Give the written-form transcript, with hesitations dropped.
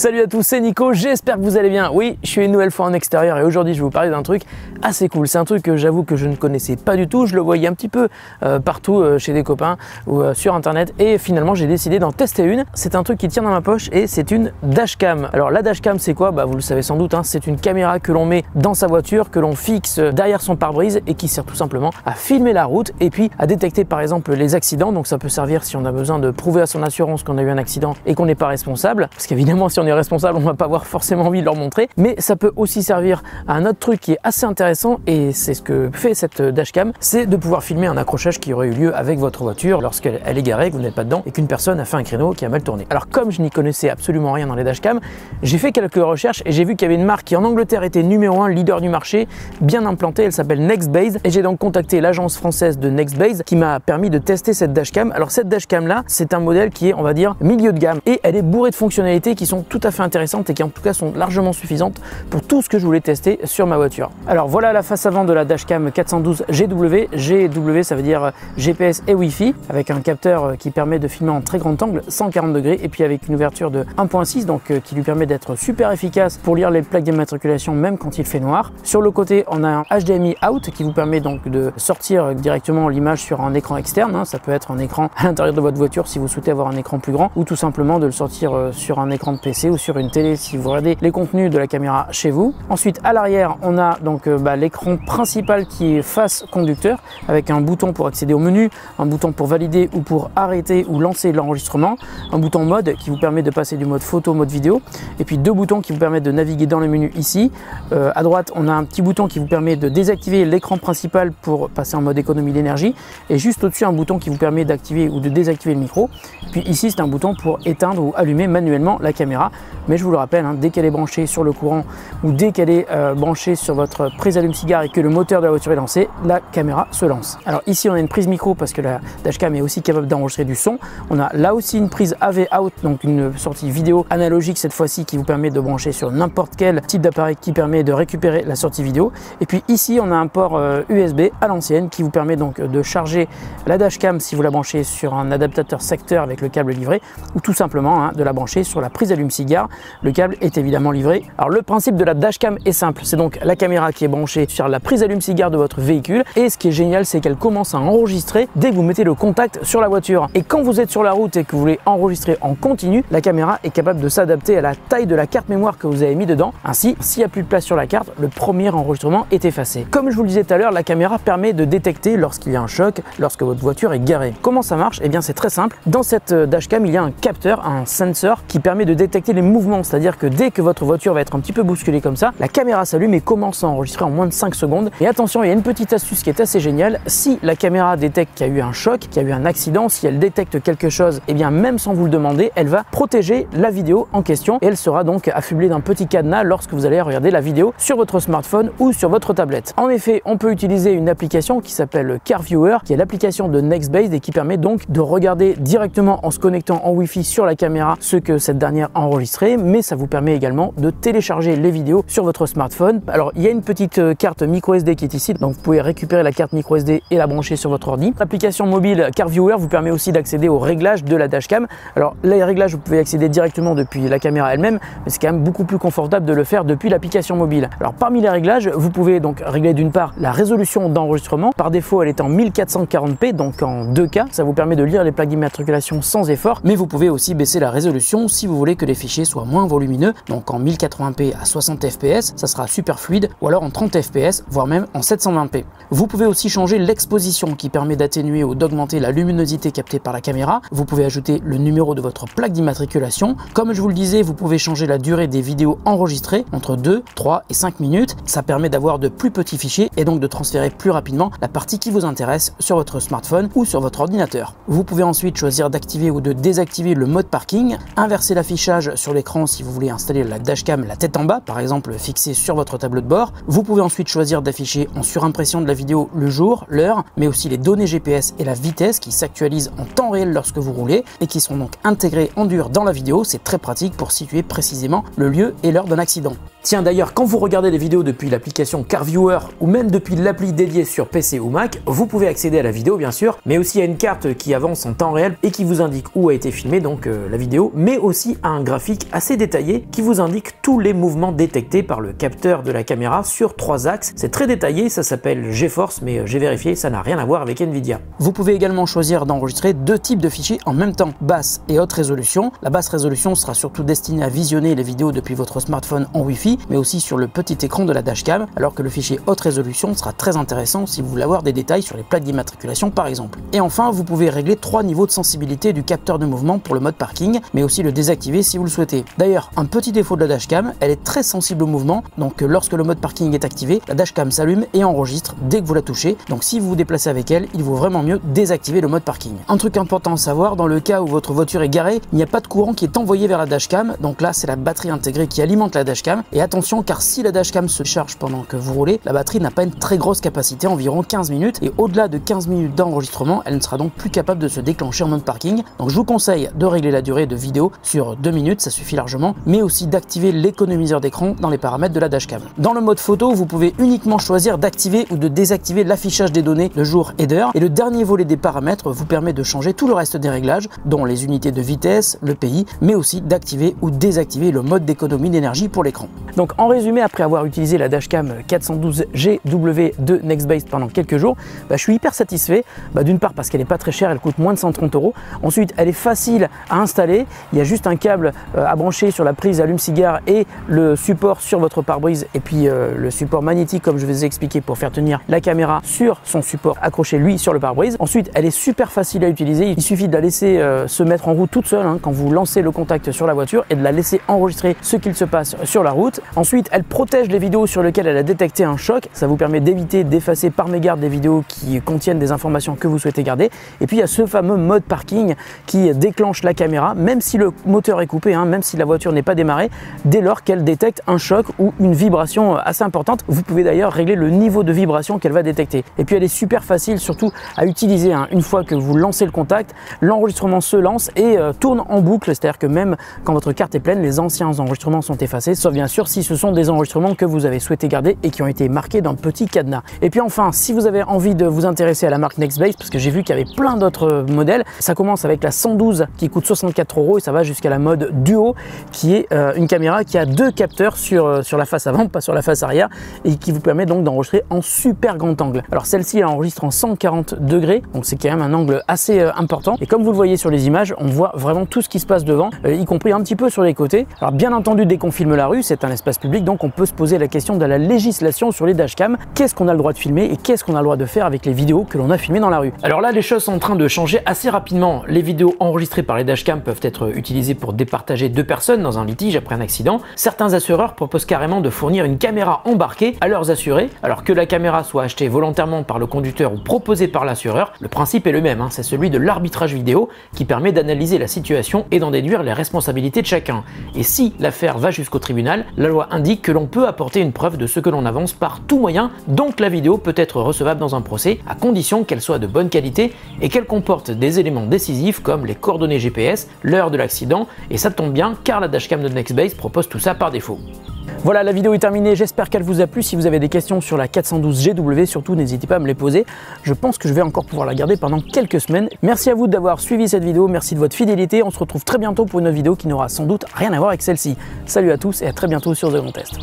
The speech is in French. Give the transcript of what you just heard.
Salut à tous, c'est Nico, j'espère que vous allez bien. Oui, je suis une nouvelle fois en extérieur et aujourd'hui je vais vous parler d'un truc assez cool. C'est un truc que j'avoue que je ne connaissais pas du tout, je le voyais un petit peu partout chez des copains ou sur internet et finalement j'ai décidé d'en tester une. C'est un truc qui tient dans ma poche et c'est une dashcam. Alors la dashcam c'est quoi? Vous le savez sans doute, hein, c'est une caméra que l'on met dans sa voiture, que l'on fixe derrière son pare-brise et qui sert tout simplement à filmer la route et puis à détecter par exemple les accidents. Donc ça peut servir si on a besoin de prouver à son assurance qu'on a eu un accident et qu'on n'est pas responsable, parce qu'évidemment si on est responsable on va pas avoir forcément envie de leur montrer, mais ça peut aussi servir à un autre truc qui est assez intéressant et c'est ce que fait cette dashcam, c'est de pouvoir filmer un accrochage qui aurait eu lieu avec votre voiture lorsqu'elle est garée, que vous n'êtes pas dedans et qu'une personne a fait un créneau qui a mal tourné. Alors comme je n'y connaissais absolument rien dans les dashcams, j'ai fait quelques recherches et j'ai vu qu'il y avait une marque qui en Angleterre était numéro 1 leader du marché, bien implantée, elle s'appelle Nextbase et j'ai donc contacté l'agence française de Nextbase qui m'a permis de tester cette dashcam. Alors cette dashcam là, c'est un modèle qui est, on va dire, milieu de gamme et elle est bourrée de fonctionnalités qui sont tout à fait intéressantes et qui en tout cas sont largement suffisantes pour tout ce que je voulais tester sur ma voiture. Alors voilà la face avant de la dashcam 412 GW. GW ça veut dire GPS et Wi-Fi avec un capteur qui permet de filmer en très grand angle 140 degrés et puis avec une ouverture de 1.6 donc qui lui permet d'être super efficace pour lire les plaques d'immatriculation même quand il fait noir. Sur le côté on a un HDMI out qui vous permet donc de sortir directement l'image sur un écran externe, hein. Ça peut être un écran à l'intérieur de votre voiture si vous souhaitez avoir un écran plus grand ou tout simplement de le sortir sur un écran de PC ou sur une télé si vous regardez les contenus de la caméra chez vous. Ensuite à l'arrière on a donc l'écran principal qui est face conducteur avec un bouton pour accéder au menu, un bouton pour valider ou pour arrêter ou lancer l'enregistrement, un bouton mode qui vous permet de passer du mode photo au mode vidéo et puis deux boutons qui vous permettent de naviguer dans le menu ici. À droite on a un petit bouton qui vous permet de désactiver l'écran principal pour passer en mode économie d'énergie et juste au-dessus un bouton qui vous permet d'activer ou de désactiver le micro. Puis ici c'est un bouton pour éteindre ou allumer manuellement la caméra, mais je vous le rappelle, hein, dès qu'elle est branchée sur le courant ou dès qu'elle est branchée sur votre prise allume-cigare et que le moteur de la voiture est lancé, la caméra se lance. Alors ici on a une prise micro parce que la dashcam est aussi capable d'enregistrer du son. On a là aussi une prise AV out, donc une sortie vidéo analogique cette fois-ci qui vous permet de brancher sur n'importe quel type d'appareil qui permet de récupérer la sortie vidéo. Et puis ici on a un port USB à l'ancienne qui vous permet donc de charger la dashcam si vous la branchez sur un adaptateur secteur avec le câble livré ou tout simplement de la brancher sur la prise allume-cigare. Le câble est évidemment livré. Alors le principe de la dashcam est simple, c'est donc la caméra qui est branchée sur la prise allume-cigare de votre véhicule et ce qui est génial c'est qu'elle commence à enregistrer dès que vous mettez le contact sur la voiture. Et quand vous êtes sur la route et que vous voulez enregistrer en continu, la caméra est capable de s'adapter à la taille de la carte mémoire que vous avez mis dedans. Ainsi, s'il n'y a plus de place sur la carte, le premier enregistrement est effacé. Comme je vous le disais tout à l'heure, la caméra permet de détecter lorsqu'il y a un choc, lorsque votre voiture est garée. Comment ça marche? Eh bien c'est très simple. Dans cette dashcam, il y a un capteur, un sensor qui permet de détecter les mouvements, c'est-à-dire que dès que votre voiture va être un petit peu bousculée comme ça, la caméra s'allume et commence à enregistrer en moins de 5 secondes. Et attention, il y a une petite astuce qui est assez géniale. Si la caméra détecte qu'il y a eu un choc, qu'il y a eu un accident, si elle détecte quelque chose, eh bien même sans vous le demander, elle va protéger la vidéo en question et elle sera donc affublée d'un petit cadenas lorsque vous allez regarder la vidéo sur votre smartphone ou sur votre tablette. En effet, on peut utiliser une application qui s'appelle CarViewer, qui est l'application de Nextbase et qui permet donc de regarder directement en se connectant en Wi-Fi sur la caméra ce que cette dernière a enregistré, mais ça vous permet également de télécharger les vidéos sur votre smartphone. Alors il y a une petite carte micro SD qui est ici, donc vous pouvez récupérer la carte micro SD et la brancher sur votre ordi. L'application mobile CarViewer vous permet aussi d'accéder aux réglages de la dashcam. Alors les réglages vous pouvez accéder directement depuis la caméra elle-même, mais c'est quand même beaucoup plus confortable de le faire depuis l'application mobile. Alors parmi les réglages, vous pouvez donc régler d'une part la résolution d'enregistrement. Par défaut elle est en 1440p, donc en 2K, ça vous permet de lire les plaques d'immatriculation sans effort, mais vous pouvez aussi baisser la résolution si vous voulez que les fichiers soient moins volumineux, donc en 1080p à 60 fps, ça sera super fluide, ou alors en 30 fps, voire même en 720p. Vous pouvez aussi changer l'exposition qui permet d'atténuer ou d'augmenter la luminosité captée par la caméra. Vous pouvez ajouter le numéro de votre plaque d'immatriculation. Comme je vous le disais, vous pouvez changer la durée des vidéos enregistrées entre 2, 3 et 5 minutes. Ça permet d'avoir de plus petits fichiers et donc de transférer plus rapidement la partie qui vous intéresse sur votre smartphone ou sur votre ordinateur. Vous pouvez ensuite choisir d'activer ou de désactiver le mode parking, inverser l'affichage sur l'écran si vous voulez installer la dashcam la tête en bas, par exemple fixée sur votre tableau de bord. Vous pouvez ensuite choisir d'afficher en surimpression de la vidéo le jour, l'heure, mais aussi les données GPS et la vitesse qui s'actualisent en temps réel lorsque vous roulez et qui sont donc intégrées en dur dans la vidéo. C'est très pratique pour situer précisément le lieu et l'heure d'un accident. Tiens d'ailleurs, quand vous regardez les vidéos depuis l'application CarViewer ou même depuis l'appli dédiée sur PC ou Mac, vous pouvez accéder à la vidéo bien sûr, mais aussi à une carte qui avance en temps réel et qui vous indique où a été filmée donc la vidéo, mais aussi à un graphique graphique assez détaillé qui vous indique tous les mouvements détectés par le capteur de la caméra sur 3 axes. C'est très détaillé, ça s'appelle GeForce, mais j'ai vérifié, ça n'a rien à voir avec Nvidia. Vous pouvez également choisir d'enregistrer 2 types de fichiers en même temps, basse et haute résolution. La basse résolution sera surtout destinée à visionner les vidéos depuis votre smartphone en Wi-Fi, mais aussi sur le petit écran de la dashcam, alors que le fichier haute résolution sera très intéressant si vous voulez avoir des détails sur les plaques d'immatriculation par exemple. Et enfin, vous pouvez régler 3 niveaux de sensibilité du capteur de mouvement pour le mode parking, mais aussi le désactiver si vous le souhaitez. D'ailleurs, un petit défaut de la dashcam, elle est très sensible au mouvement, donc lorsque le mode parking est activé, la dashcam s'allume et enregistre dès que vous la touchez, donc si vous vous déplacez avec elle, il vaut vraiment mieux désactiver le mode parking. Un truc important à savoir, dans le cas où votre voiture est garée, il n'y a pas de courant qui est envoyé vers la dashcam, donc là c'est la batterie intégrée qui alimente la dashcam, et attention car si la dashcam se charge pendant que vous roulez, la batterie n'a pas une très grosse capacité, environ 15 minutes, et au-delà de 15 minutes d'enregistrement, elle ne sera donc plus capable de se déclencher en mode parking. Donc je vous conseille de régler la durée de vidéo sur 2 minutes, ça suffit largement, mais aussi d'activer l'économiseur d'écran dans les paramètres de la dashcam. Dans le mode photo, vous pouvez uniquement choisir d'activer ou de désactiver l'affichage des données le jour et d'heure, et le dernier volet des paramètres vous permet de changer tout le reste des réglages, dont les unités de vitesse, le pays, mais aussi d'activer ou désactiver le mode d'économie d'énergie pour l'écran. Donc en résumé, après avoir utilisé la dashcam 412GW de Nextbase pendant quelques jours, je suis hyper satisfait. D'une part parce qu'elle n'est pas très chère, elle coûte moins de 130 €. Ensuite, elle est facile à installer. Il y a juste un câble à brancher sur la prise allume-cigare et le support sur votre pare-brise, et puis le support magnétique comme je vous ai expliqué pour faire tenir la caméra sur son support accroché lui sur le pare-brise. Ensuite, elle est super facile à utiliser. Il suffit de la laisser se mettre en route toute seule quand vous lancez le contact sur la voiture et de la laisser enregistrer ce qu'il se passe sur la route. Ensuite, elle protège les vidéos sur lesquelles elle a détecté un choc. Ça vous permet d'éviter d'effacer par mégarde des vidéos qui contiennent des informations que vous souhaitez garder. Et puis il y a ce fameux mode parking qui déclenche la caméra même si le moteur est coupé, même si la voiture n'est pas démarrée, dès lors qu'elle détecte un choc ou une vibration assez importante. Vous pouvez d'ailleurs régler le niveau de vibration qu'elle va détecter. Et puis elle est super facile surtout à utiliser. Une fois que vous lancez le contact, l'enregistrement se lance et tourne en boucle, c'est-à-dire que même quand votre carte est pleine, les anciens enregistrements sont effacés, sauf bien sûr si ce sont des enregistrements que vous avez souhaité garder et qui ont été marqués d'un petit cadenas. Et puis enfin, si vous avez envie de vous intéresser à la marque Nextbase, parce que j'ai vu qu'il y avait plein d'autres modèles, ça commence avec la 112 qui coûte 64 € et ça va jusqu'à la mode Duo qui est une caméra qui a 2 capteurs sur la face avant, pas sur la face arrière, et qui vous permet donc d'enregistrer en super grand angle. Alors celle-ci elle enregistre en 140 degrés, donc c'est quand même un angle assez important, et comme vous le voyez sur les images, on voit vraiment tout ce qui se passe devant, y compris un petit peu sur les côtés. Alors bien entendu, dès qu'on filme la rue, c'est un espace public, donc on peut se poser la question de la législation sur les dashcams. Qu'est-ce qu'on a le droit de filmer et qu'est-ce qu'on a le droit de faire avec les vidéos que l'on a filmées dans la rue? Alors là, les choses sont en train de changer assez rapidement. Les vidéos enregistrées par les dashcams peuvent être utilisées pour départager 2 personnes dans un litige après un accident. Certains assureurs proposent carrément de fournir une caméra embarquée à leurs assurés, alors que la caméra soit achetée volontairement par le conducteur ou proposée par l'assureur. Le principe est le même, c'est celui de l'arbitrage vidéo qui permet d'analyser la situation et d'en déduire les responsabilités de chacun. Et si l'affaire va jusqu'au tribunal, la loi indique que l'on peut apporter une preuve de ce que l'on avance par tout moyen, donc la vidéo peut être recevable dans un procès à condition qu'elle soit de bonne qualité et qu'elle comporte des éléments décisifs comme les coordonnées GPS, l'heure de l'accident, et ça tombe bien car la dashcam de Nextbase propose tout ça par défaut. Voilà, la vidéo est terminée, j'espère qu'elle vous a plu. Si vous avez des questions sur la 412GW, surtout n'hésitez pas à me les poser. Je pense que je vais encore pouvoir la garder pendant quelques semaines. Merci à vous d'avoir suivi cette vidéo, merci de votre fidélité. On se retrouve très bientôt pour une autre vidéo qui n'aura sans doute rien à voir avec celle-ci. Salut à tous et à très bientôt sur The Grand Test.